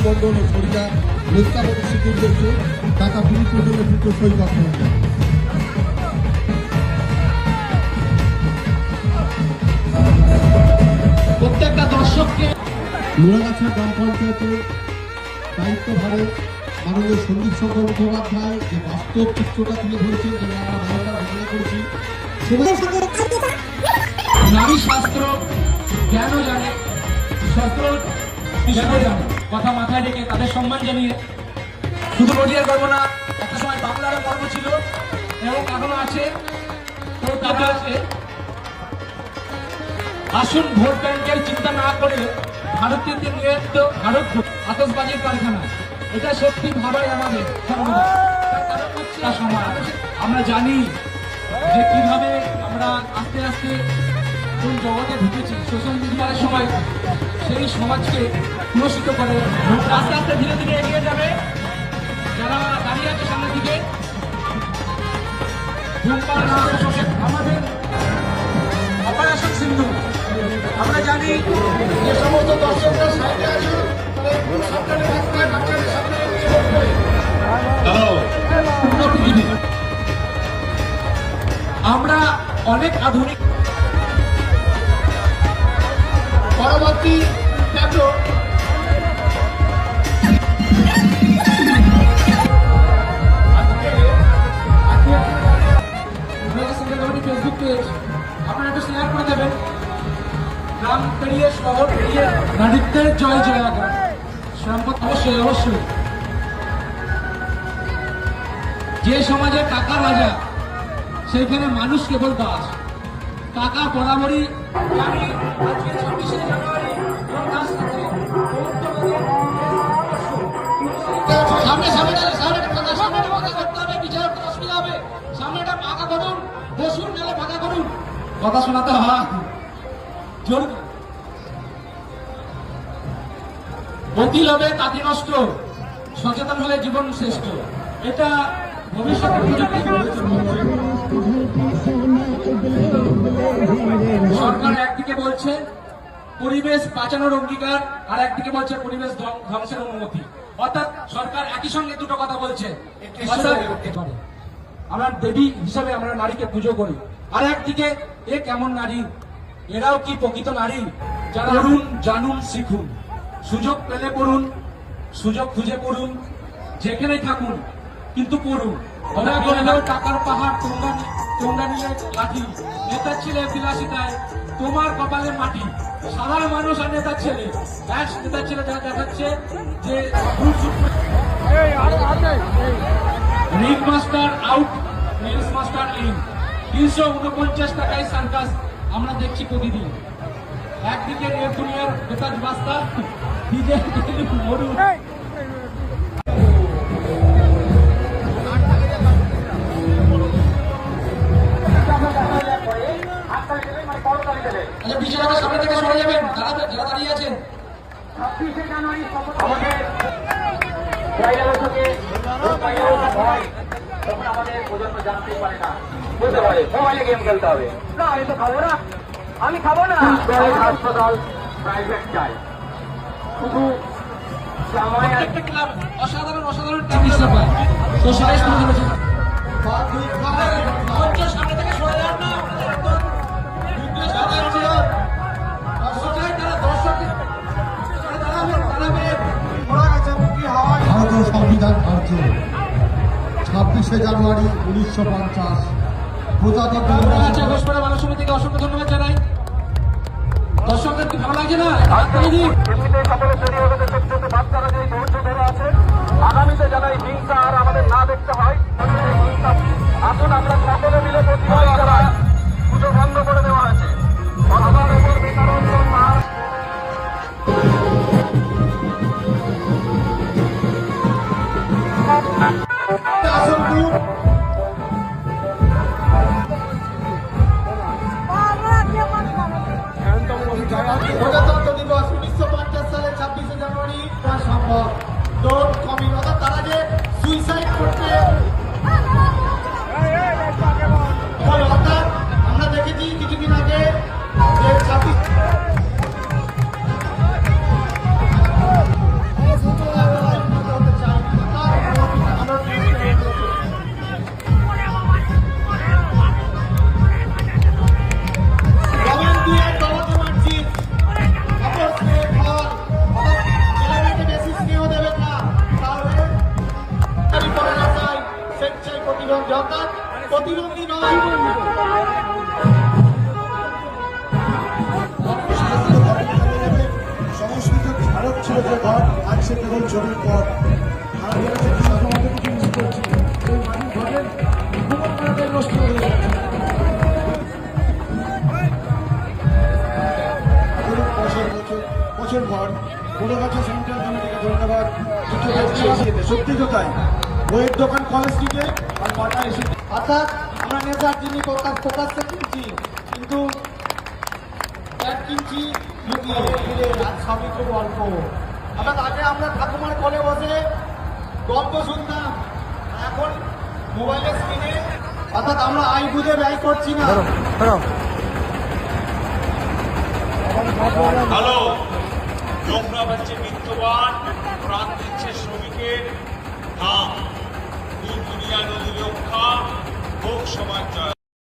বন্ধন ও সরিয়া নিষ্ঠাপতি সিদ্ধির টাকা বিল প্রদানের ভিতরে সই করতে হবে। প্রত্যেকটা দর্শককে লোহাগাছা গ্রাম পঞ্চায়েতের দায়িত্বভারে মাননীয় সন্দীপ শঙ্কর মুখোপাধ্যায় যে বাস্তব চিত্রটা তুলে ধরেছেন এবং আমরা বারবার ঘোষণা করেছি। নারী শাস্ত্র জ্ঞান জানে, শাস্ত্র জ্ঞান জানে, কথা মাথায় রেখে তাদের সম্মান জানিয়ে শুধু নদীয়ার গর্ব না, একটা সময় বাংলারও গর্ব ছিল এবং এখনো আছে। তো তারা আছে, আসুন ভোট ব্যাংকের চিন্তা না করে ভারতীয়দের নিয়ে তো ভারত আতশবাজির কারখানা, এটা সত্যি ভাবাই আমাদের সর্বদা। আমরা জানি যে কিভাবে আমরা আস্তে আস্তে কোন জগতে ঢুকেছি সোশ্যাল মিডিয়ার সময়, সেই সমাজকে পুরস্কৃত করে আস্তে আস্তে ধীরে ধীরে এগিয়ে যাবে। যারা দাঁড়িয়ে আছে সামনের দিকে, আমাদের অপারেশন সিন্ধু, আমরা জানি যে সমস্ত দর্শকরা সাইডে আছে, আমরা অনেক আধুনিক পরবর্তী ফেসবুক পেজ আপনারা একটু শেয়ার করে দেবেন। গ্রাম পেরিয়ে শহর পেরিয়ে নারীত্বের জয় জয়াগান সম্পদ অবশ্যই অবশ্যই। যে সমাজে টাকা রাজা সেইখানে মানুষ কেবল দাস। টাকা বরাবরই জানি আজকে 26শে জানুয়ারি সামনে সামনে করতে হবে, বিচার অসুবিধা হবে। সামনে একটা ফাঁকা করুন, বসুন নাহলে ফাঁকা করুন, কথা শোনাতে হয়। অতি লোভে তাঁতি নষ্ট, সচেতন হলে জীবন শ্রেষ্ঠ। এটা ভবিষ্যতের প্রযুক্তি। সরকার একদিকে বলছে পরিবেশ বাঁচানোর অঙ্গীকার, আর একদিকে বলছে পরিবেশ ধ্বংসের অনুমতি। অর্থাৎ সরকার একই সঙ্গে দুটো কথা বলছে। আমরা দেবী হিসাবে আমরা নারীকে পুজো করি, আর একদিকে এ কেমন নারী, এরাও কি প্রকৃত নারী? যারা পড়ুন, জানুন, শিখুন, সুযোগ পেলে পড়ুন, সুযোগ খুঁজে পড়ুন, যেখানে থাকুন কিন্তু পড়ুন। টাকার পাহাড় তোমরা নিয়ে লাঠি, নেতার ছেলে বিলাসিতায় তোমার কপালে মাটি। সাধারণ মানুষ আর নেতার ছেলে, নেতার ছেলে যারা দেখাচ্ছে যে ring master out, reels master in. 349 টাকায় সার্কাস আমরা দেখছি প্রতিদিন। একদিকে দুনিয়ার বেতাজ বাস্তা, দ্বিতীয় মরু। বিচারকের সামনে থেকে সরে যাবেন যারা দাঁড়িয়ে আছেন। 26শে জানুয়ারি আমাদের আমাদের প্রজন্ম জানতেই পারে না, বুঝতে পারে মোবাইলে গেম খেলতে হবে না। আমি তো খাবো না, আমি খাবো না। হাসপাতাল প্রাইভেট চাই, শুধু অসাধারণ অসাধারণ সামনে থেকে সরে যান না। ভারতীয় সংবিধান কার্য 26শে জানুয়ারি 1950 প্রজাতন্ত্র ঘোষপাড়া মানব সমিতিকে অসংখ্য ধন্যবাদ জানাই। দর্শকদের কি ভালো লাগছে না? বাচ্চারা যে ধৈর্য ধরে আছে, আগামীতে জানাই হিংসা আর আমাদের না দেখতে হয়। আসুন আমরা সকলে মিলে প্রতিবাদ জানাই। পুজো বন্ধ করে দেওয়া হয়েছে। প্রজাতন্ত্র দিবস 1950 সালে 26শে জানুয়ারি সম্ভব। ডোন্ট কমিট, অর্থাৎ তারা যে সুইসাইড করতে, অর্থাৎ বড়গাছা সেন্ট্রাল কমিটিকে ধন্যবাদ। সত্যি তো তাই, বইয়ের দোকান কলেজ স্ট্রিটে আর পাটা এসে অর্থাৎ আমরা নেতার যিনি ফোকাসে কিনছি, কিন্তু এক কিনছি লুকিয়ে ফিরে, আর সবই খুব অল্প। অর্থাৎ আগে আমরা ঠাকুমার কোলে বসে গল্প শুনতাম, আর এখন মোবাইলের স্ক্রিনে, অর্থাৎ আমরা আই বুঝে ব্যয় করছি না। হ্যালো, নোংরা হচ্ছে বিত্তবান, প্রাণ দিচ্ছে শ্রমিকের নাম। দুনিয়া নদী রক্ষা, হোক সমাজ জয়।